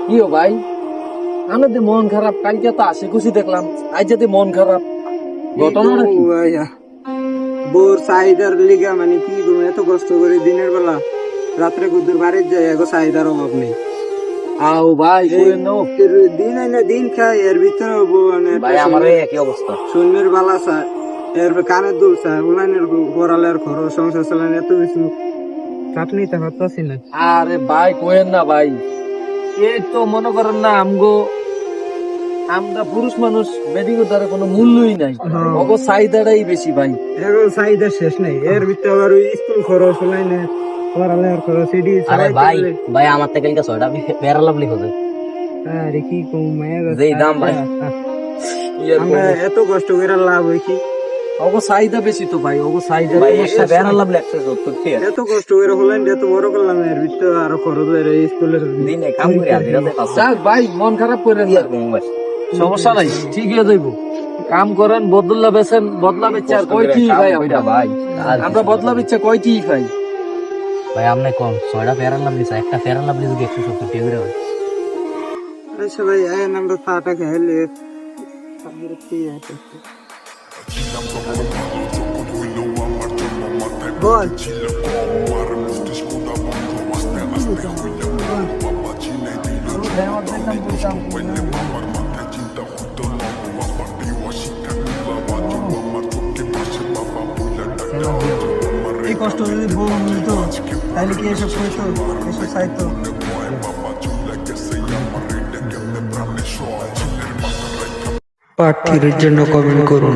কিও ভাই, আমাদের মন খারাপ, কালকে তো আসে খুশি দেখলাম, আজ যাতে মন খারাপ, ঘটনাটা কি? বোর চাহিদার লিগা মানে কি করবো, এত কষ্ট করে দিনের বেলা রাত্রে কুদ্দুর বাড়ির যায়, এগো চাহিদার অভাব নেই। আও ভাই কইেন না দিন আইনা দিন খাই, এর ভিতরে মানে ভাই আমার একই অবস্থা। শূন্যের বালা চায়, এর কানের দুল চায়, উলাইনের পড়ালের খরচ, সংসার চালান, এত কিছু চাপ নিতে পারতাছি না। আরে ভাই কইেন না ভাই, এই তো মনে করেন না আমরা পুরুষ মানুষ বেডিং দ্বারা কোনো মূল্যই নাই, অগো চাহিদাটাই বেশি ভাই। এগো চাহিদা শেষ নেই, এর ভিতরে আবার ওই স্কুল খরচ, উলাইনের পড়ালের খরচ, এডি আরে ভাই আমার থেকে কালকে 6টা পেয়ারা লাভলি হচ্ছে। আরে কি কম মায়া যেই দাম ভাই। আমরা এত কষ্ট করে লাভ হয় কি? অগো চাহিদা বেশি তো ভাই, অগো চাহিদা ভাই একটা পেয়ারা লাভলি 170 টাকা। এত কষ্ট করে হলেন, এত বড় করলাম, এর ভিতরে আরো খরচ হয়ে স্কুলের দিনে কাম করে আজ রাতে পাঁচশো। যাক ভাই, মন খারাপ করেন না, সমস্যা নাই, ঠিক হয়ে যাইব। কাম করেন, বদলা বেছেন, বদলা বেচে আর কয় কি ভাই, আমরা আমরা বদলা বেচে কয় কি খাই ভাই আপনি কম 6টা পেয়ারা লাভলি চাই, একটা পেয়ারা লাভলি যদি 170 টাকা করে হয়। আচ্ছা ভাই, আয় আমরা চাটা খেলে বল। এই কষ্ট যদি বউ নিত, তাহলে কি এসব করতো, এসব চাইতো? পার্ট 3 এর জন্য কমেন্ট করুন।